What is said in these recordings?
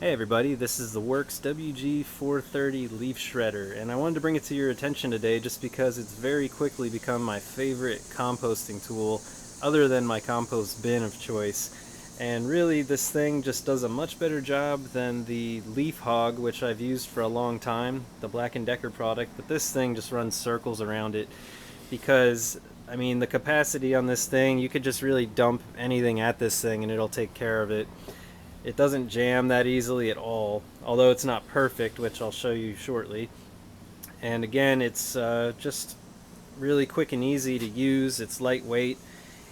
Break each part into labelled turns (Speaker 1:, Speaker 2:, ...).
Speaker 1: Hey everybody, this is the Worx WG430 Leaf Shredder, and I wanted to bring it to your attention today just because it's very quickly become my favorite composting tool other than my compost bin of choice. And really, this thing just does a much better job than the Leaf Hog, which I've used for a long time, the Black Decker product, but this thing just runs circles around it because I mean, the capacity on this thing, you could just really dump anything at this thing and it'll take care of it. It doesn't jam that easily at all, although it's not perfect, which I'll show you shortly. And again, it's just really quick and easy to use. It's lightweight.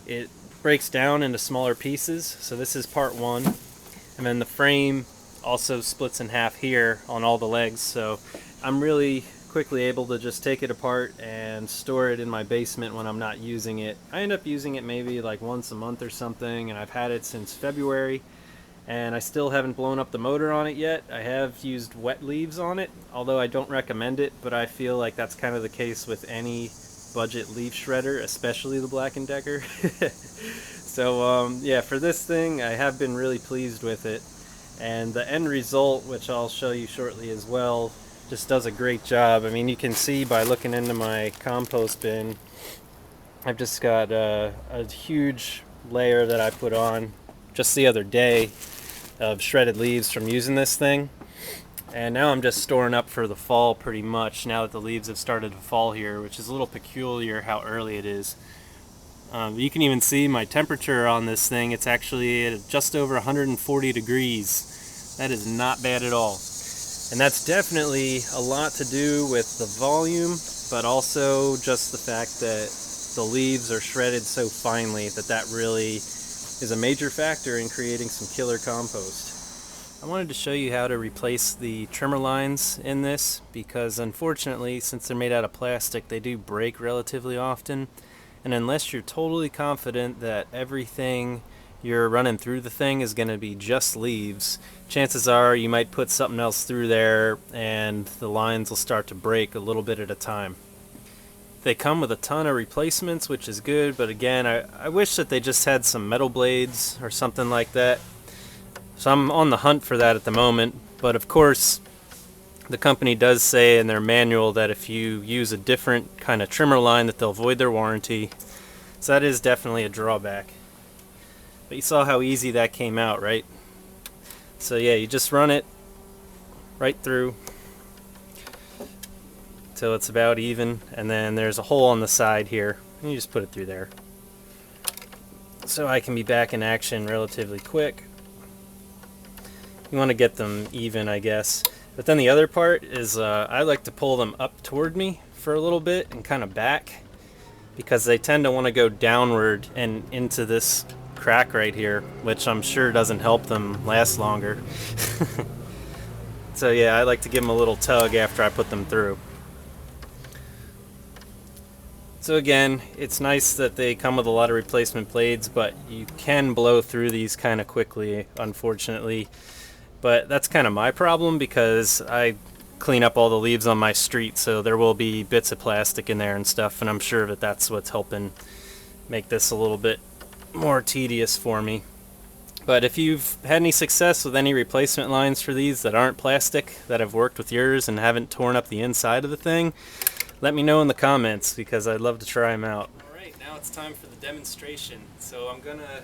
Speaker 1: It breaks down into smaller pieces. So this is part one. And then the frame also splits in half here on all the legs. So I'm really quickly able to just take it apart and store it in my basement when I'm not using it. I end up using it maybe like once a month or something, and I've had it since February. And I still haven't blown up the motor on it yet. I have used wet leaves on it, although I don't recommend it, but I feel like that's kind of the case with any budget leaf shredder, especially the Black & Decker. So yeah, for this thing, I have been really pleased with it. And the end result, which I'll show you shortly as well, just does a great job. I mean, you can see by looking into my compost bin, I've just got a huge layer that I put on just the other day of shredded leaves from using this thing, and now I'm just storing up for the fall pretty much now that the leaves have started to fall here, which is a little peculiar how early it is. You can even see my temperature on this thing. It's actually at just over 140 degrees. That is not bad at all, and that's definitely a lot to do with the volume, but also just the fact that the leaves are shredded so finely that really is a major factor in creating some killer compost. I wanted to show you how to replace the trimmer lines in this because unfortunately, since they're made out of plastic, they do break relatively often, and unless you're totally confident that everything you're running through the thing is going to be just leaves, chances are you might put something else through there and the lines will start to break a little bit at a time. They come with a ton of replacements, which is good, but again, I wish that they just had some metal blades or something like that. So I'm on the hunt for that at the moment, but of course, the company does say in their manual that if you use a different kind of trimmer line that they'll void their warranty. So that is definitely a drawback. But you saw how easy that came out, right? So yeah, you just run it right through till it's about even, and then there's a hole on the side here, and you just put it through there. So I can be back in action relatively quick. You want to get them even, I guess. But then the other part is I like to pull them up toward me for a little bit and kind of back, because they tend to want to go downward and into this crack right here, which I'm sure doesn't help them last longer. So yeah, I like to give them a little tug after I put them through. So again, it's nice that they come with a lot of replacement blades, but you can blow through these kind of quickly, unfortunately. But that's kind of my problem because I clean up all the leaves on my street, so there will be bits of plastic in there and stuff, and I'm sure that that's what's helping make this a little bit more tedious for me. But if you've had any success with any replacement lines for these that aren't plastic, that have worked with yours and haven't torn up the inside of the thing, let me know in the comments because I'd love to try them out. Alright, now it's time for the demonstration. So I'm gonna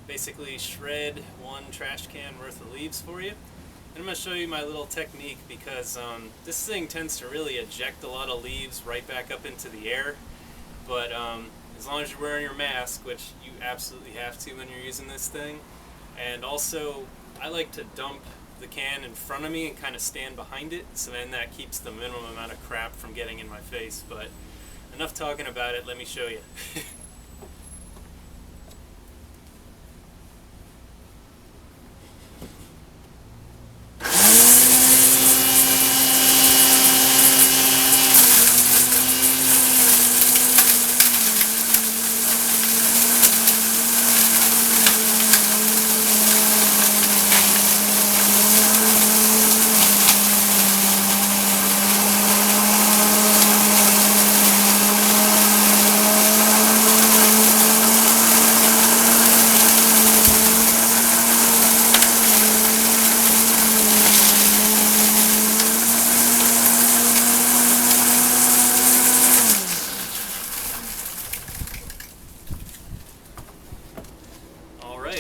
Speaker 1: basically shred one trash can worth of leaves for you. And I'm gonna show you my little technique because this thing tends to really eject a lot of leaves right back up into the air. But as long as you're wearing your mask, which you absolutely have to when you're using this thing. And also, I like to dump the can in front of me and kind of stand behind it, so then that keeps the minimum amount of crap from getting in my face. But enough talking about it, let me show you.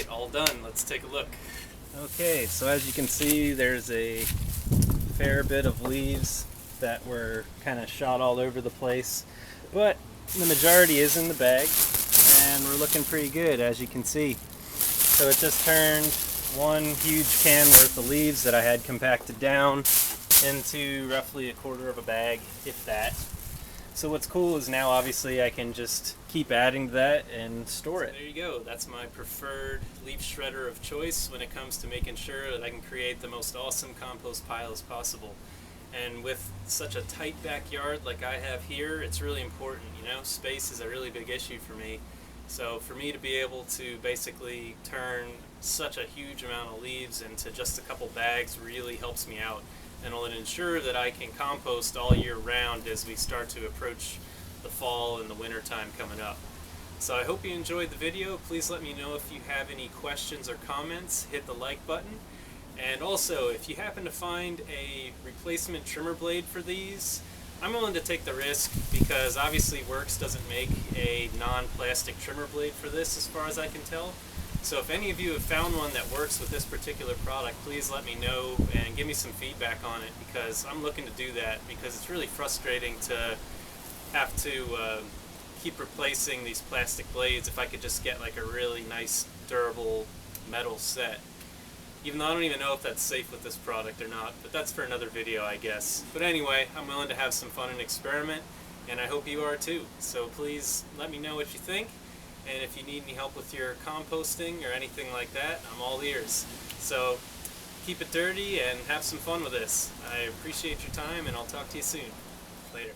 Speaker 1: Alright, all done. Let's take a look. Okay, so as you can see, there's a fair bit of leaves that were kind of shot all over the place, but the majority is in the bag, and we're looking pretty good, as you can see. So it just turned one huge can worth of leaves that I had compacted down into roughly a quarter of a bag, if that. So what's cool is now obviously I can just keep adding to that and store it. So there you go. That's my preferred leaf shredder of choice when it comes to making sure that I can create the most awesome compost pile as possible. And with such a tight backyard like I have here, it's really important, you know, space is a really big issue for me. So for me to be able to basically turn such a huge amount of leaves into just a couple bags really helps me out. And it'll ensure that I can compost all year round as we start to approach the fall and the winter time coming up. So I hope you enjoyed the video. Please let me know if you have any questions or comments. Hit the like button. And also, if you happen to find a replacement trimmer blade for these, I'm willing to take the risk because obviously Worx doesn't make a non-plastic trimmer blade for this as far as I can tell. So if any of you have found one that works with this particular product, please let me know and give me some feedback on it, because I'm looking to do that, because it's really frustrating to have to keep replacing these plastic blades if I could just get like a really nice durable metal set. Even though I don't even know if that's safe with this product or not, but that's for another video, I guess. But anyway, I'm willing to have some fun and experiment, and I hope you are too. So please let me know what you think. And if you need any help with your composting or anything like that, I'm all ears. So keep it dirty and have some fun with this. I appreciate your time, and I'll talk to you soon. Later.